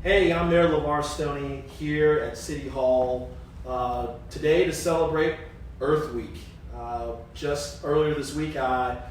Hey, I'm Mayor LeVar Stoney here at City Hall today to celebrate Earth Week. Just earlier this week, I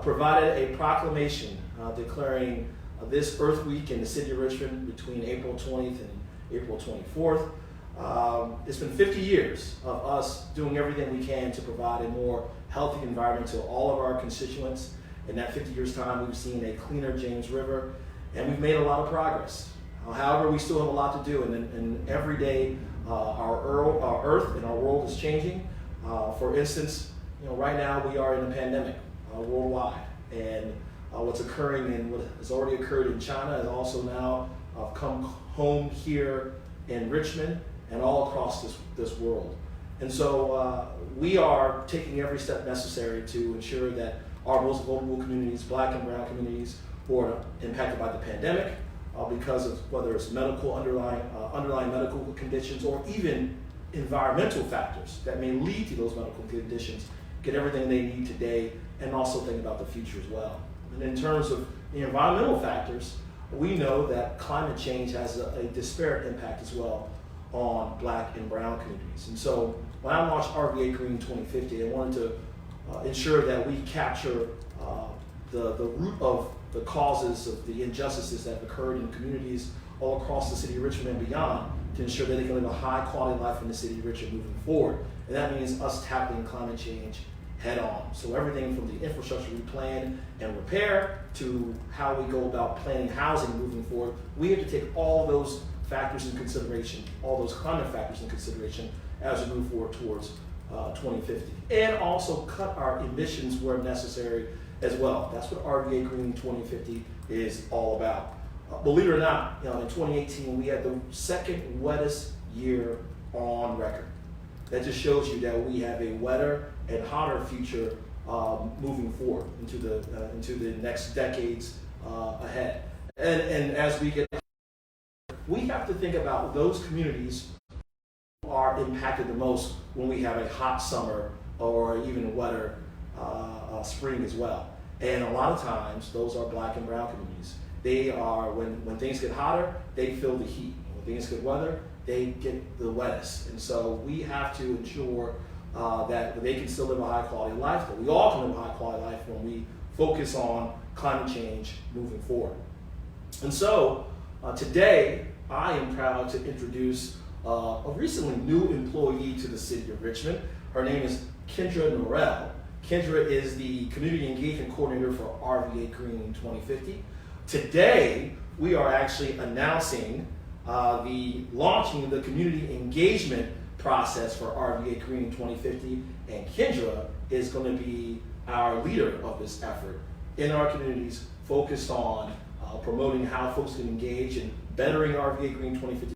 provided a proclamation declaring this Earth Week in the city of Richmond between April 20th and April 24th. It's been 50 years of us doing everything we can to provide a more healthy environment to all of our constituents. In that 50 years' time, we've seen a cleaner James River, and we've made a lot of progress. However, we still have a lot to do, and every day our Earth and our world is changing. For instance, right now we are in a pandemic worldwide, and what's occurring and what has already occurred in China has also now come home here in Richmond and all across this world. And so we are taking every step necessary to ensure that our most vulnerable communities, Black and brown communities, who are impacted by the pandemic, because of whether it's underlying medical conditions or even environmental factors that may lead to those medical conditions, get everything they need today and also think about the future as well. And in terms of the environmental factors, we know that climate change has a disparate impact as well on Black and brown communities. And so when I launched RVAgreen2050, I wanted to ensure that we capture the root of the causes of the injustices that have occurred in communities all across the city of Richmond and beyond to ensure that they can live a high quality life in the city of Richmond moving forward. And that means us tackling climate change head on. So everything from the infrastructure we plan and repair to how we go about planning housing moving forward, we have to take all those factors in consideration, all those climate factors in consideration as we move forward towards 2050. And also cut our emissions where necessary as well. That's what RVAgreen2050 is all about. Believe it or not, in 2018 we had the second wettest year on record. That just shows you that we have a wetter and hotter future moving forward into the next decades ahead. And as we get, we have to think about those communities who are impacted the most when we have a hot summer or even wetter spring as well. And a lot of times those are Black and brown communities. They are, when things get hotter, they feel the heat. When things get wetter, they get the wettest. And so we have to ensure that they can still live a high quality life, that we all can live a high quality life when we focus on climate change moving forward. And so today I am proud to introduce a recently new employee to the city of Richmond. Her name is Kendra Norrell. Kendra is the Community Engagement Coordinator for RVAgreen2050. Today, we are actually announcing launching of the community engagement process for RVAgreen2050, and Kendra is going to be our leader of this effort in our communities, focused on promoting how folks can engage in bettering RVAgreen2050.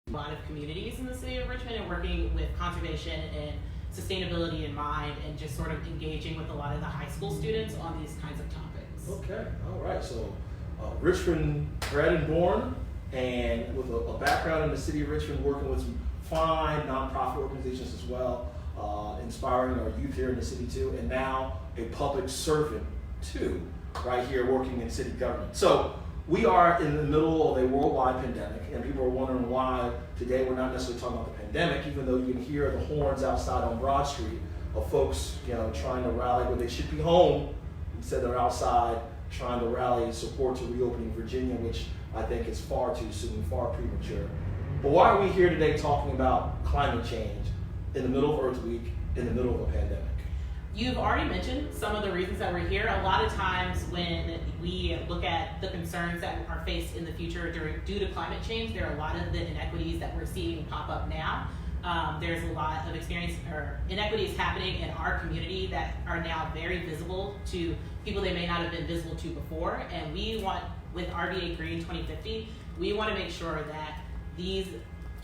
A lot of communities in the city of Richmond and working with conservation and sustainability in mind, and just sort of engaging with a lot of the high school students on these kinds of topics. Okay, all right. So Richmond bred and born, and with a background in the city of Richmond, working with some fine nonprofit organizations as well, inspiring our youth here in the city too, and now a public servant too, right here working in city government. So we are in the middle of a worldwide pandemic, and people are wondering why today we're not necessarily talking about the pandemic, even though you can hear the horns outside on Broad Street of folks, trying to rally where they should be home. Instead, they're outside trying to rally support to reopening Virginia, which I think is far too soon, far premature. But why are we here today talking about climate change in the middle of Earth Week, in the middle of a pandemic? You've already mentioned some of the reasons that we're here. A lot of times when we look at the concerns that are faced in the future due to climate change, there are a lot of the inequities that we're seeing pop up now. There's a lot of inequities happening in our community that are now very visible to people they may not have been visible to before. And we want, with RVAgreen2050, we want to make sure that these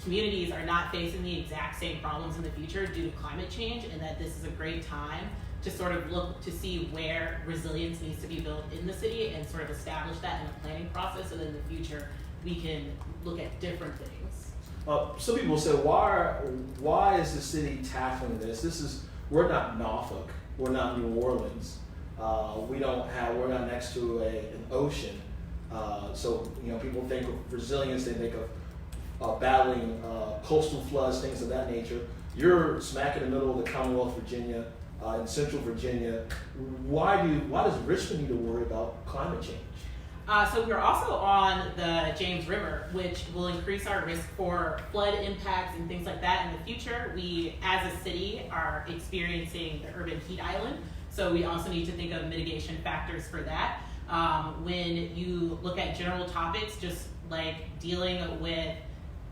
communities are not facing the exact same problems in the future due to climate change, and that this is a great time to sort of look to see where resilience needs to be built in the city and sort of establish that in a planning process, so that in the future we can look at different things. Some people say, why is the city tackling this? We're not Norfolk, we're not New Orleans. We're not next to an ocean. So people think of resilience, they think of battling coastal floods, things of that nature. You're smack in the middle of the Commonwealth of Virginia, in Central Virginia. Why does Richmond need to worry about climate change? So we're also on the James River, which will increase our risk for flood impacts and things like that in the future. We, as a city, are experiencing the urban heat island, so we also need to think of mitigation factors for that. When you look at general topics, just like dealing with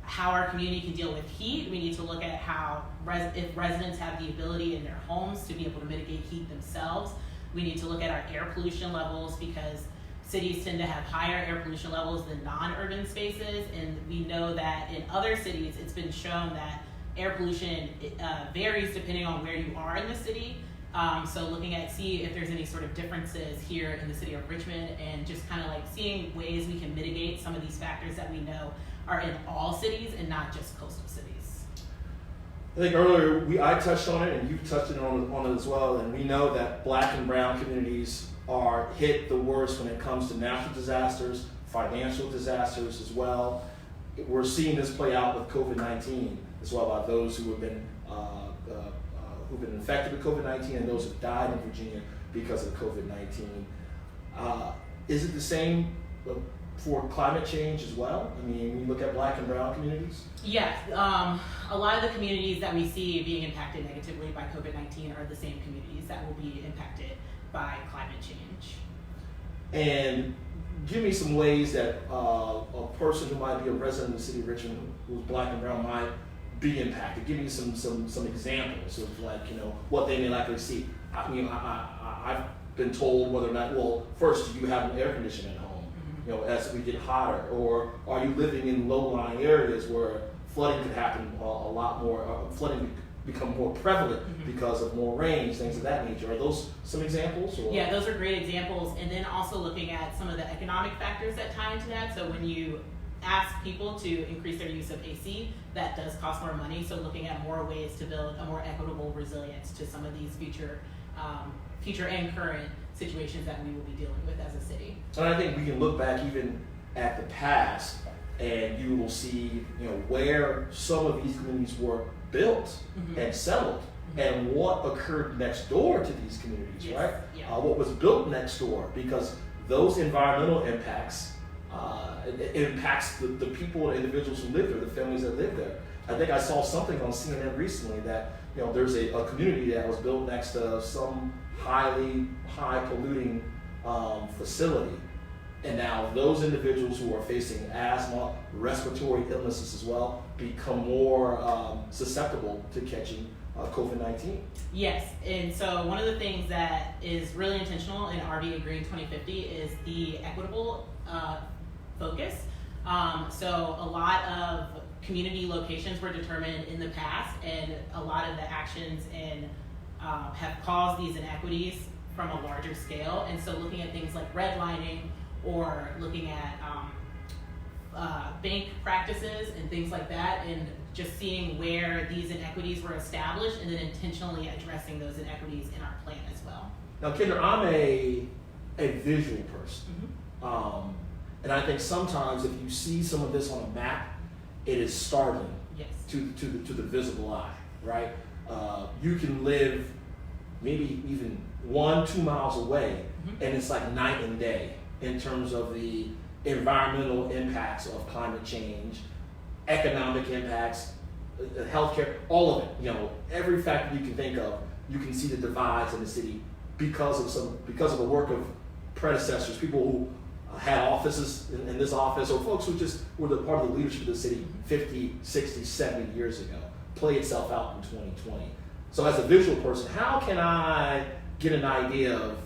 how our community can deal with heat, we need to look at how if residents have the ability in their homes to be able to mitigate heat themselves. We need to look at our air pollution levels, because cities tend to have higher air pollution levels than non-urban spaces, and we know that in other cities it's been shown that air pollution varies depending on where you are in the city. So looking at see if there's any sort of differences here in the city of Richmond, and just kind of like seeing ways we can mitigate some of these factors that we know are in all cities and not just coastal cities. I think earlier I touched on it, and you touched on it as well, and we know that Black and brown communities are hit the worst when it comes to natural disasters, financial disasters as well. We're seeing this play out with COVID-19 as well, by those who have been infected with COVID-19 and those who died in Virginia because of COVID-19. Is it the same for climate change as well? I mean, when you look at Black and brown communities? Yes, a lot of the communities that we see being impacted negatively by COVID-19 are the same communities that will be impacted by climate change. And give me some ways that a person who might be a resident of the city of Richmond, who's Black and brown, might be impacted. Give me some examples of what they may likely see. I mean, I've been told whether or not, well, first, do you have an air conditioner at home? As we get hotter, or are you living in low-lying areas where flooding could happen a lot more, flooding become more prevalent because of more rain, things of that nature? Are those some examples? Or? Yeah, those are great examples. And then also looking at some of the economic factors that tie into that. So when you ask people to increase their use of AC, that does cost more money. So looking at more ways to build a more equitable resilience to some of these future and current situations that we will be dealing with as a city. And I think we can look back even at the past, and you will see where some of these communities were built and settled, and what occurred next door to these communities, right? Yeah. What was built next door, because those environmental impacts it impacts the people and individuals who live there, the families that live there. I think I saw something on CNN recently that there's a community that was built next to some high polluting facility, and now those individuals who are facing asthma, respiratory illnesses as well, become more susceptible to catching COVID-19. Yes, and so one of the things that is really intentional in RVAgreen2050 is the equitable focus. So a lot of community locations were determined in the past, and a lot of the actions have caused these inequities from a larger scale. And so looking at things like redlining, or looking at bank practices and things like that, and just seeing where these inequities were established, and then intentionally addressing those inequities in our plan as well. Now, Kendra, I'm a visual person, and I think sometimes if you see some of this on a map, it is startling to the visible eye, right? You can live maybe even 1-2 miles away, and it's like night and day in terms of the environmental impacts of climate change, economic impacts, healthcare, all of it. Every factor you can think of you can see the divides in the city because of the work of predecessors, people who had offices in this office, or folks who just were the part of the leadership of the city 50, 60, 70 years ago, play itself out in 2020. So as a visual person, how can I get an idea of,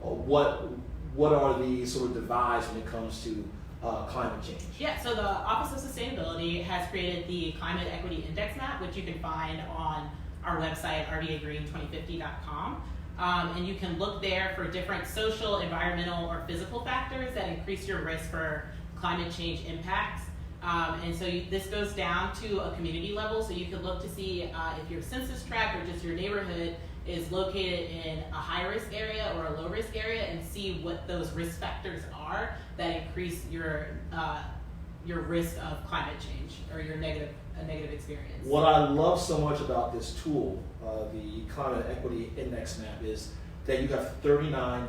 what are the sort of divides when it comes to climate change? Yeah, so the Office of Sustainability has created the Climate Equity Index Map, which you can find on our website, RVAgreen2050.com. And you can look there for different social, environmental, or physical factors that increase your risk for climate change impacts. And so this goes down to a community level, so you can look to see if your census tract or just your neighborhood is located in a high-risk area or a low-risk area, and see what those risk factors are that increase your risk of climate change or a negative experience. What I love so much about this tool, the Climate Equity Index Map, is that you have 39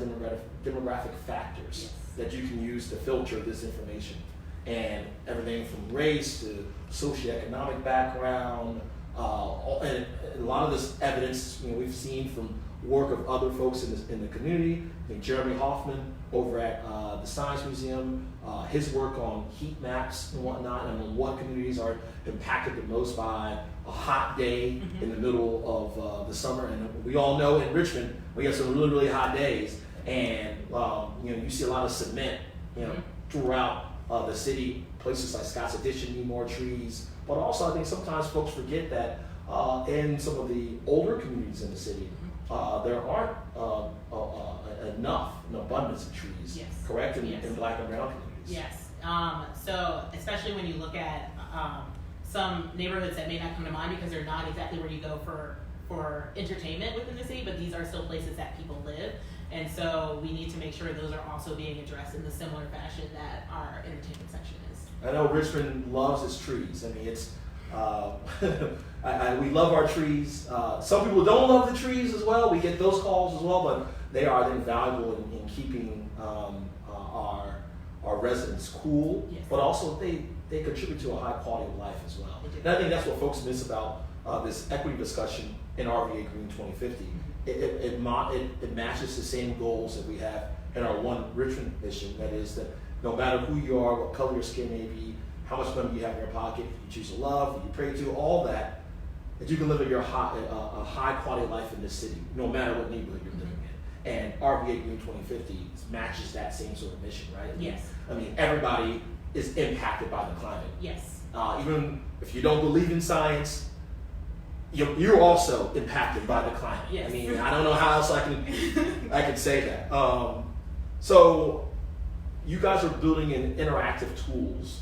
demographic factors Yes. that you can use to filter this information. And everything from race to socioeconomic background, and a lot of this evidence we've seen from work of other folks in the community. I think Jeremy Hoffman over at the Science Museum, his work on heat maps and whatnot, and on what communities are impacted the most by a hot day in the middle of the summer. And we all know in Richmond we have some really, really hot days, and you see a lot of cement throughout the city, places like Scott's Addition need more trees. But also I think sometimes folks forget that in some of the older communities in the city, there aren't an abundance of trees, Yes. correct, in Yes. Black and brown communities. Yes. So especially when you look at some neighborhoods that may not come to mind because they're not exactly where you go for entertainment within the city, but these are still places that people live. And so we need to make sure those are also being addressed in the similar fashion that our entertainment section is. I know Richmond loves its trees. I mean, it's we love our trees. Some people don't love the trees as well. We get those calls as well, but they are, I think, valuable in keeping our residents cool. Yes. But also they contribute to a high quality of life as well. And I think that's what folks miss about this equity discussion in RVA Green 2050. It matches the same goals that we have in our One Richmond mission. That is that no matter who you are, what color your skin may be, how much money you have in your pocket, who you choose to love, who you pray to, all that you can live a high quality life in this city, no matter what neighborhood you're living in. And RVA Green 2050 matches that same sort of mission, right? Yes. I mean, everybody is impacted by the climate. Yes. Even if you don't believe in science, you're also impacted by the climate. Yes. I mean, I don't know how else I can say that. So you guys are building in interactive tools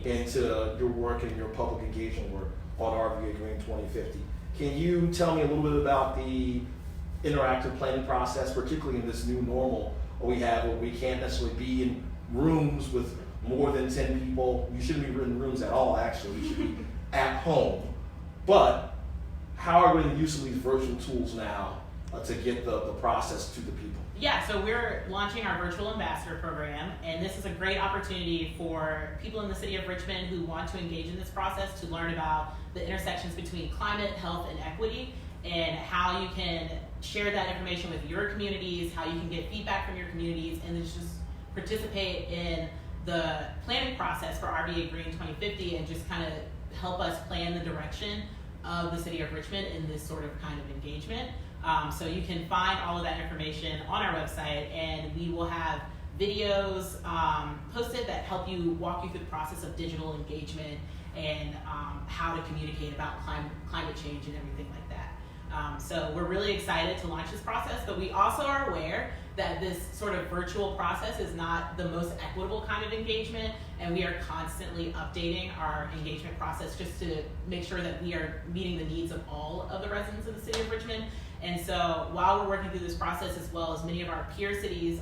into your work and your public engagement work on RVA Green 2050. Can you tell me a little bit about the interactive planning process, particularly in this new normal we have, where we can't necessarily be in rooms with more than 10 people? You shouldn't be in rooms at all, actually. You should be at home. But how are we going to use some of these virtual tools now to get the process to the people? Yeah, so we're launching our virtual ambassador program, and this is a great opportunity for people in the city of Richmond who want to engage in this process to learn about the intersections between climate, health, and equity, and how you can share that information with your communities, how you can get feedback from your communities, and then just participate in the planning process for RVA Green 2050 and just kind of help us plan the direction of the city of Richmond in this sort of kind of engagement. So you can find all of that information on our website, and we will have videos posted that help you walk you through the process of digital engagement and how to communicate about climate change and everything like that. So we're really excited to launch this process, but we also are aware that this sort of virtual process is not the most equitable kind of engagement, and we are constantly updating our engagement process just to make sure that we are meeting the needs of all of the residents of the city of Richmond. And so while we're working through this process, as well as many of our peer cities,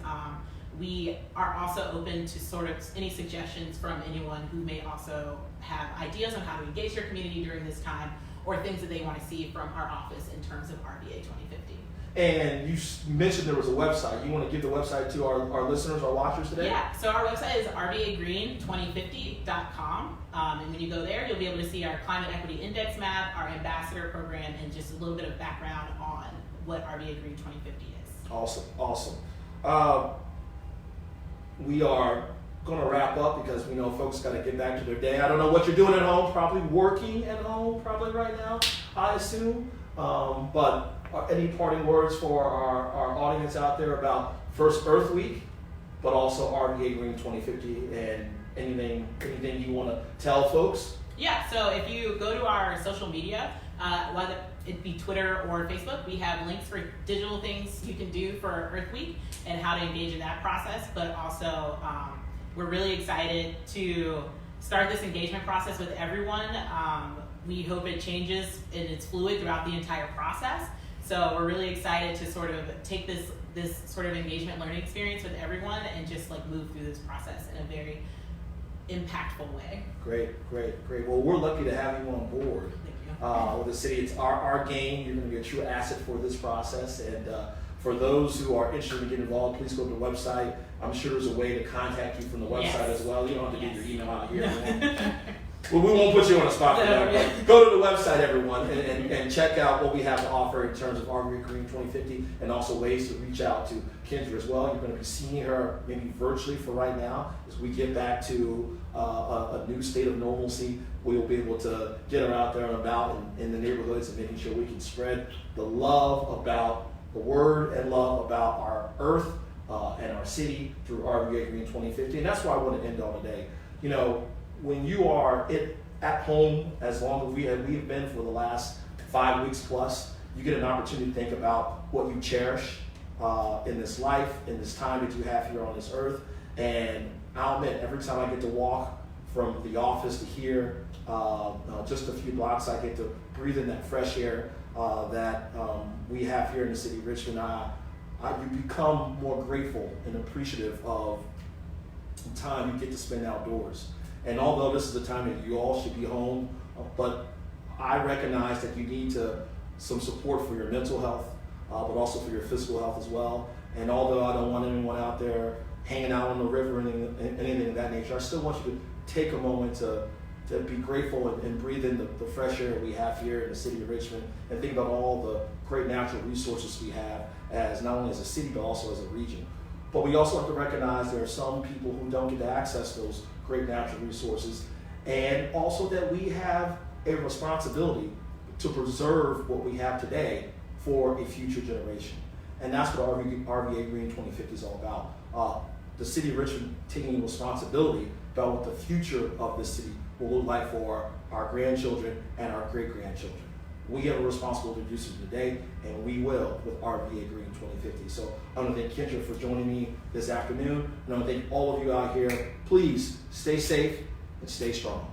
we are also open to sort of any suggestions from anyone who may also have ideas on how to engage their community during this time, or things that they want to see from our office in terms of RVA 2050. And you mentioned there was a website. You want to give the website to our listeners, our watchers today? Yeah, so our website is RVAgreen2050.com. And when you go there, you'll be able to see our Climate Equity Index map, our ambassador program, and just a little bit of background on what RVA Green 2050 is. Awesome. We are going to wrap up because we know folks got to get back to their day. I don't know what you're doing at home, probably working at home, probably right now, I assume. But any parting words for our audience out there about first Earth Week, but also RVA Green 2050, and anything you want to tell folks? Yeah, so if you go to our social media, whether it be Twitter or Facebook, we have links for digital things you can do for Earth Week and how to engage in that process, but also we're really excited to start this engagement process with everyone. We hope it changes and it's fluid throughout the entire process. So we're really excited to sort of take this sort of engagement learning experience with everyone and just like move through this process in a very impactful way. Great. Well, we're lucky to have you on board. Thank you. With the city. It's our game. You're going to be a true asset for this process. And for those who are interested in getting involved, please go to the website. I'm sure there's a way to contact you from the website as well. You don't have to get your email out here. Well, we won't put you on the spot for that. But go to the website, everyone, and check out what we have to offer in terms of RVA Green 2050 and also ways to reach out to Kendra as well. You're going to be seeing her maybe virtually for right now. As we get back to a new state of normalcy, we'll be able to get her out there and about in the neighborhoods and making sure we can spread the love about the word and love about our earth and our city through RVA Green 2050. And that's why I want to end on today. You know, when you are at home, as long as we have been for the last 5 weeks plus, you get an opportunity to think about what you cherish in this life, in this time that you have here on this earth. And I'll admit, every time I get to walk from the office to here, just a few blocks, I get to breathe in that fresh air that we have here in the city of Richmond. You become more grateful and appreciative of the time you get to spend outdoors. And although this is the time that you all should be home, but I recognize that you need some support for your mental health, but also for your physical health as well. And although I don't want anyone out there hanging out on the river and anything of that nature, I still want you to take a moment to be grateful and breathe in the fresh air we have here in the city of Richmond, and think about all the great natural resources we have as not only as a city, but also as a region. But we also have to recognize there are some people who don't get to access those great natural resources, and also that we have a responsibility to preserve what we have today for a future generation. And that's what RVA Green 2050 is all about. The city of Richmond taking responsibility about what the future of this city will look like for our grandchildren and our great-grandchildren. We have a responsibility to do so today, and we will with RVA Green 2050. So I want to thank Kendra for joining me this afternoon, and I want to thank all of you out here. Please stay safe and stay strong.